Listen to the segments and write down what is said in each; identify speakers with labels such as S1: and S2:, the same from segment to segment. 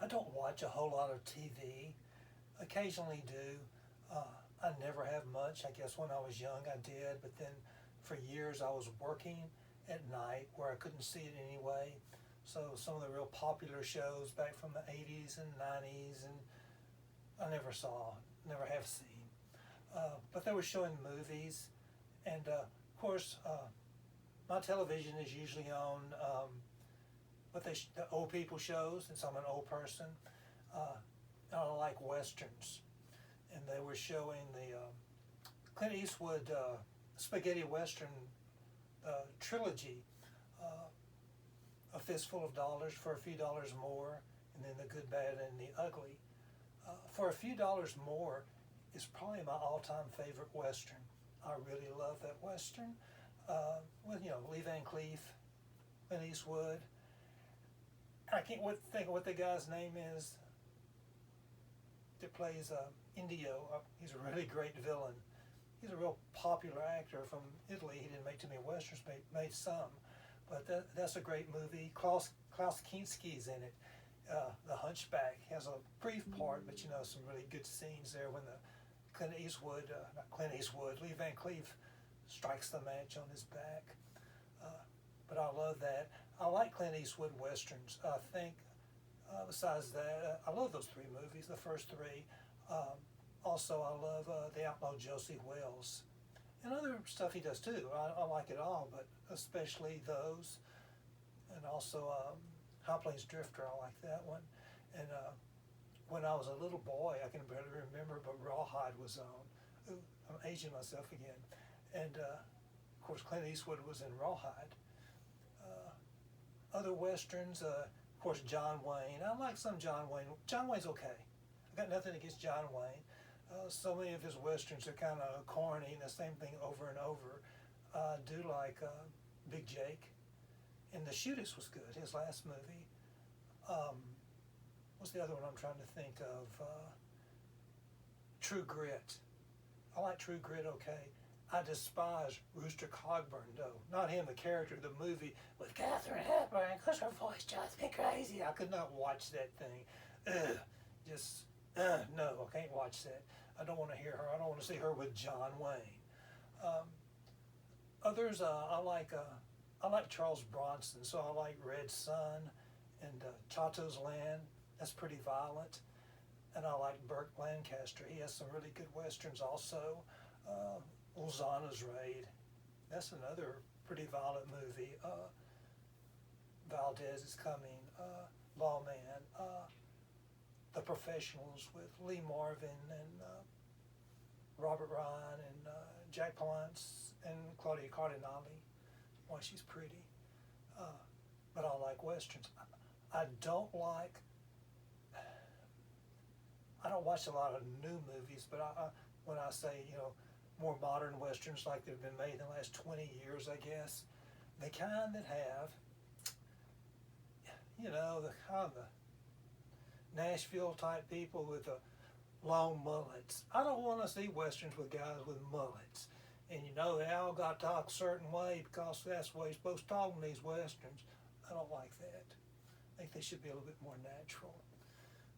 S1: I don't watch a whole lot of TV. Occasionally do. I never have much. I guess when I was young I did, but then for years I was working at night where I couldn't see it anyway. So some of the real popular shows back from the 80s and 90s, and I never saw, never have seen. But they were showing movies, and of course, my television is usually on the old people shows, since I'm an old person. Uh, I like westerns, and they were showing the Clint Eastwood spaghetti western trilogy, uh, A Fistful of Dollars, For a Few Dollars More, and then The Good, Bad, and the Ugly. For a Few Dollars More is probably my all-time favorite western. I really love that western. With Lee Van Cleef, Clint Eastwood. I can't think of what the guy's name is that plays Indio. He's a really great villain. He's a real popular actor from Italy. He didn't make too many westerns, made some, but that's a great movie. Klaus Kinski's in it. The Hunchback has a brief part, but some really good scenes there when not Clint Eastwood, Lee Van Cleef strikes the match on his back. Uh, but I love that. I like Clint Eastwood westerns. I think besides that, I love those three movies, the first three. Also, I love The Outlaw Josie Wells. And other stuff he does too. I like it all, but especially those. And also High Plains Drifter, I like that one. And when I was a little boy, I can barely remember, but Rawhide was on. Ooh, I'm aging myself again. And of course, Clint Eastwood was in Rawhide. Other westerns, of course, John Wayne. I like some John Wayne. John Wayne's okay. I got nothing against John Wayne. So many of his westerns are kind of corny and the same thing over and over. I do like Big Jake, and The Shootist was good. His last movie. What's the other one I'm trying to think of? True Grit. I like True Grit okay. I despise Rooster Cogburn though. Not him, the character, the movie with Katharine Hepburn, because her voice drives me crazy. I could not watch that thing. Ugh, no, I can't watch that. I don't want to hear her. I don't want to see her with John Wayne. Um, Others, I like Charles Bronson, so I like Red Sun and Chato's Land. That's pretty violent. And I like Burt Lancaster. He has some really good westerns also. Lozana's Raid. That's another pretty violent movie. Valdez is Coming. Lawman. The Professionals with Lee Marvin and Robert Ryan and Jack Palance and Claudia Cardinale. Why, she's pretty. But I like westerns. I don't like. I don't watch a lot of new movies, but when I say more modern westerns like they've been made in the last 20 years, I guess, the kind that have the kind of the Nashville type people with the long mullets. I don't want to see westerns with guys with mullets. And they all got to talk a certain way because that's the way you're supposed to talk in these westerns. I don't like that. I think they should be a little bit more natural.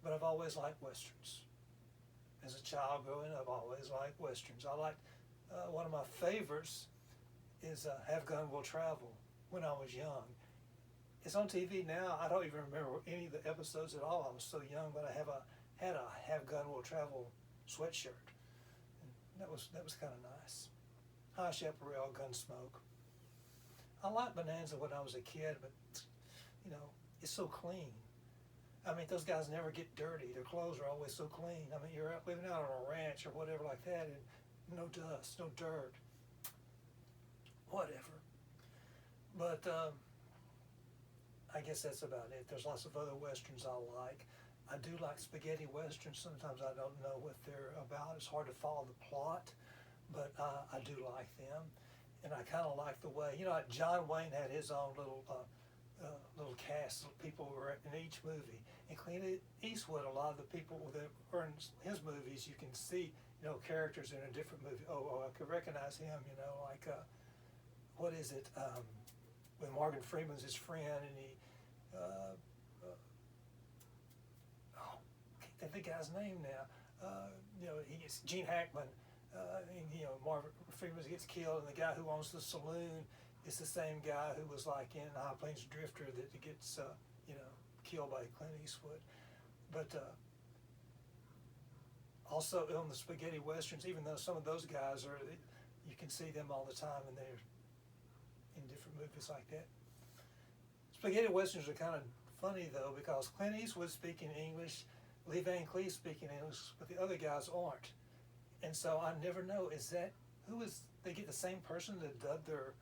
S1: But I've always liked westerns. As a child growing up, I've always liked westerns. I like one of my favorites is Have Gun Will Travel when I was young. It's on TV now. I don't even remember any of the episodes at all. I was so young, but I had a Have Gun Will Travel sweatshirt. And that was kind of nice. High Chaparral, Gunsmoke. I liked Bonanza when I was a kid, but it's so clean. I mean, those guys never get dirty. Their clothes are always so clean. I mean, you're living out on a ranch or whatever like that, and no dust, no dirt, whatever. But I guess that's about it. There's lots of other westerns I like. I do like spaghetti westerns. Sometimes I don't know what they're about. It's hard to follow the plot, but I do like them. And I kind of like the way, like John Wayne had his own little cast of people who were in each movie. And Clint Eastwood, a lot of the people that were in his movies, you can see, characters in a different movie. Oh, I could recognize him, like, what is it, when Morgan Freeman's his friend and he, think the guy's name now. You know, he gets Gene Hackman. And, you know, Marvin Freeman gets killed, and the guy who owns the saloon is the same guy who was like in High Plains Drifter that gets, you know, killed by Clint Eastwood. But also on the spaghetti westerns, even though some of those guys are, you can see them all the time, and they're in different movies like that. Spaghetti westerns are kind of funny though, because Clint Eastwood speaking English, Lee Van Cleef speaking English, but the other guys aren't. And so I never know, is that, who is, they get the same person to dub their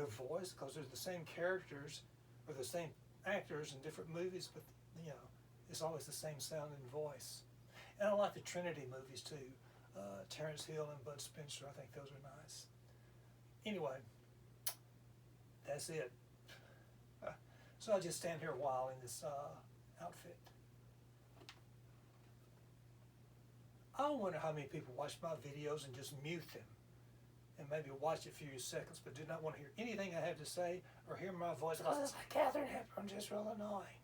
S1: voice, because they're the same characters or the same actors in different movies, but you know, it's always the same sounding voice. And I like the Trinity movies too. Terrence Hill and Bud Spencer, I think those are nice. Anyway, that's it. So I'll just stand here a while in this outfit. I wonder how many people watch my videos and just mute them and maybe watch it for a few seconds, but do not want to hear anything I have to say or hear my voice, because it's like Catherine Hepburn, just real annoying.